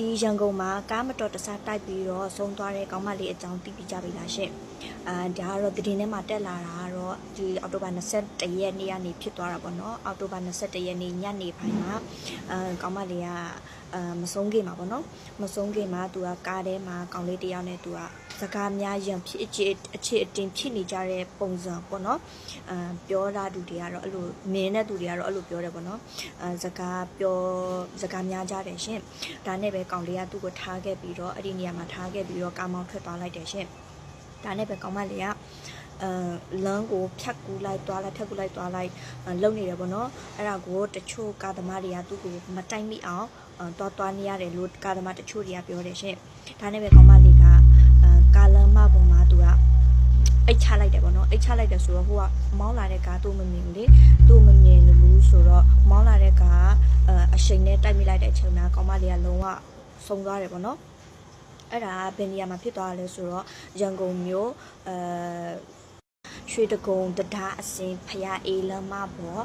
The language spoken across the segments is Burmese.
ဒီရန်ကုန်မှာကားမတော်တဆတိုက်ပြီးတော့ဆုံးသွားတဲ့ကောင်းမလေးအကြောင်းသိပြကြပြီလားရှင့်ဒါကတော့တည်င်းထဲမှာတက်လာတာကတော့ဒီအောက်တိုဘာ21ရက်နေ့ကနေဖြစ်သွားတာပေါ့နော်အောက်တိုဘာ21ရက်နေ့ညနေပိုင်းမှာကောင်းမလေးကမဆုံးခင်မှာပေါ့နော်မဆုံးခင်မှာသူကကားထဲမှာကောင်းလေးတယောက်နဲ့သူကစကားများရံဖြစ်အခြေအတင်ဖြစ်နေကြတဲ့ပုံစံပေါ့နော်ပြောလာသူတွေကတော့အဲ့လိုမင်းတဲ့သူတွေကတော့အဲ့လိုပြောတယ်ပေါ့နော်စကားများကြတယ်ရှင်ဒါနဲ့ပဲကောင်းလေးကသူ့ကိုထားခဲ့ပြီးတော့အဲ့ဒီနေရာမှာထားခဲ့ပြီးတော့ကားမောင်းထွက်သွားလိုက်တယ်ရှင်ဒါနဲ့ပဲကောင်းမလေးကလမ်းကိုဖြတ်ကူးလိုက်သွားလိုက်ဖြတ်ကူးလိုက်သွားလိုက်လုံနေတယ်ပေါ့နော်အဲ့ဒါကိုတချို့ကားသမားတွေကသူ့ကိုမတိုက်မိအောင်သွားနေရတယ်လို့ကားသမားတချို့တွေကပြောတယ်ရှင်ဒါနဲ့ပဲကောင်းမလေးကကားလမ်းမပေါ်မှာသူကအိတ်ချလိုက်တယ်ပေါ့နော်အိတ်ချလိုက်တယ်ဆိုတော့ဟိုကမောင်းလာတဲ့ကားသူ့မမြင်ဘူးလေသူ့မမြင်ဘူးဆိုတော့မောင်းလာတဲ့ကားအရှိန်နဲ့တိုက်မိလိုက်တဲ့အချိန်မှာကောင်းမလေးကလုံးဝဆုံးသွားတယ်ပေါ့နော်အဲ့ဒါဘယ်နေရာမှာဖြစ်သွားလဲဆိုတော့ရန်ကုန်မြို့ရွှေတကုံတရားအစင်ဖျားအေးလမ်းမပေါ်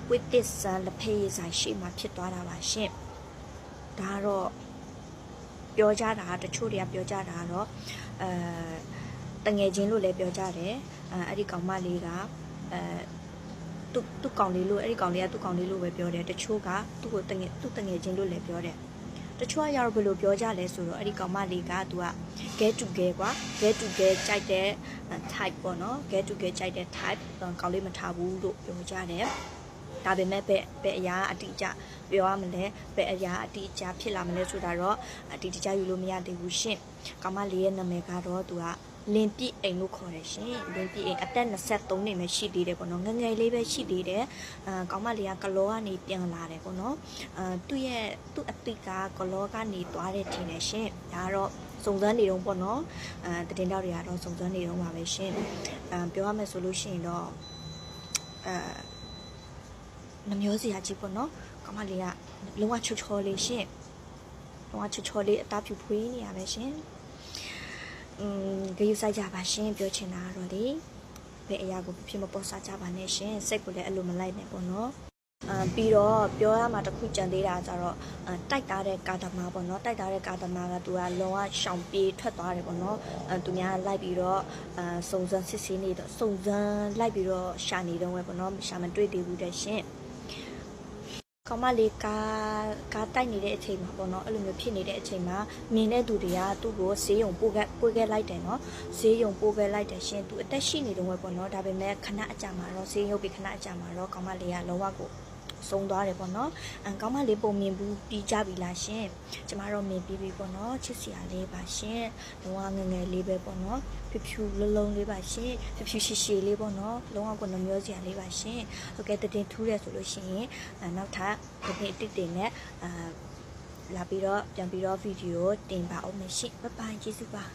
ပွတ်တစ်ဆန်လက်ဖက်ရည်ဆိုင်ရှိမှဖြစ်သွားတာပါရှင်ဒါတော့ပြောကြတာတချို့တွေကပြောကြတာတော့တငယ်ချင်းလို့လည်းပြောကြတယ်အဲ့ဒီကောင်မလေးကသူ့ကောင်လေးလို့အဲ့ဒီကောင်လေးကသူ့ကောင်လေးလို့ပဲပြောတယ်တချို့ကသူ့ကိုတငယ်ချင်းလို့လည်းပြောတယ်တချို့ကရောက်ဘယ်လိုပြောကြလဲဆိုတော့အဲ့ဒီကောင်မလေးကသူက get to get ကွာ get to get ကြိုက်တဲ့ type ပေါ့နော် get to get ကြိုက်တဲ့ type ကောင်လေးမထားဘူးလို့ပြောကြတယ်ဒါပေမဲ့ဘယ်အရာအတိအကျပြောရမလဲဘယ်အရာအတိအကျဖြစ်လာမလဲဆိုတာတော့အတိအကျယူလို့မရသေးဘူးရှင်ကောင်မလေးရဲ့နာမည်ကတော့သူကလင်းပြည့်အိမ်လို့ခေါ်တယ်ရှင်လင်းပြည့်အိမ်အသက်23နှစ်ပဲရှိသေးတယ်ပေါ့နော်ငယ်ငယ်လေးပဲရှိသေးတယ်ကောင်မလေးကကလောကနေပြန်လာတယ်ပေါ့နော်သူ့အတိကကလောကနေသွားတယ်ထင်တယ်ရှင်ဒါကတော့စုံစမ်းနေတော့ပေါ့နော်တည်င်းတောက်တွေကတော့စုံစမ်းနေတော့ပါပဲရှင်ပြောရမယ်ဆိုလို့ရှိရင်တော့နှမျိုးစရာကြီးပေါ့နော်ကောင်မလေးကလုံးဝချောချောလေးရှင်လုံးဝချောချောလေးအသားဖြူဖွေးနေရပဲရှင်ဂရုစိုက်ကြပါရှင်ပြောချင်တာကတော့လေဘယ်အရာကိုဖြစ်မပေါ်စားကြပါနဲ့ရှင်စိတ်ကိုလည်းအဲ့လိုမလိုက်နဲ့ပေါ့နော်ပြီးတော့ပြောရမှာတစ်ခုကြံသေးတာကြတော့တိုက်သားတဲ့ကာသမားပေါ့နော်တိုက်သားတဲ့ကာသမားကသူကလုံးဝရှောင်ပြေးထွက်သွားတယ်ပေါ့နော်သူများလိုက်ပြီးတော့စုံစမ်းစစ်ဆေးနေတော့စုံစမ်းလိုက်ပြီးတော့ရှာနေတော့ပဲပေါ့နော်ရှာမတွေ့သေးဘူးတဲ့ရှင်ကောင်မလေးကားတိုက်နေတဲ့အချိန်မှာပေါ့နော်အဲ့လိုမျိုးဖြစ်နေတဲ့အချိန်မှာမြင်တဲ့သူတွေကသူ့ကိုဆေးရုံပို့ခဲ့လိုက်တယ်နော်ဆေးရုံပို့ခဲ့လိုက်တယ်ရှင်သူအသက်ရှိနေတော့ပဲပေါ့နော်ဒါပေမဲ့ခဏအကြာမှာတော့ဆေးရုံပြီးခဏအကြာမှာတော့ကောင်မလေးကလုံးဝကိုဆုံးသွားတယ်ပေါ့နော်ကောင်းမလေးပုံမြင်ဘူးပြီးကြပြီလားရှင်ကျမတို့မြင်ပြီးပြီပေါ့နော်ချစ်စရာလေးပါရှင်လုံးဝငယ်ငယ်လေးပဲပေါ့နော်ဖြူလုံးလုံးလေးပါရှင်ဖြူရှည်လေးပေါ့နော်လုံးဝကိုနှမျောစရာလေးပါရှင်ဟုတ်ကဲ့တင်ထူးတယ်ဆိုလို့ရှိရင်နောက်ထပ်တစ်တင်နဲ့လာပြီးတော့ပြန်ပြီးတော့ဗီဒီယိုတင်ပါအောင်မယ်ရှင်ဘိုင်ကျေးဇူးပါ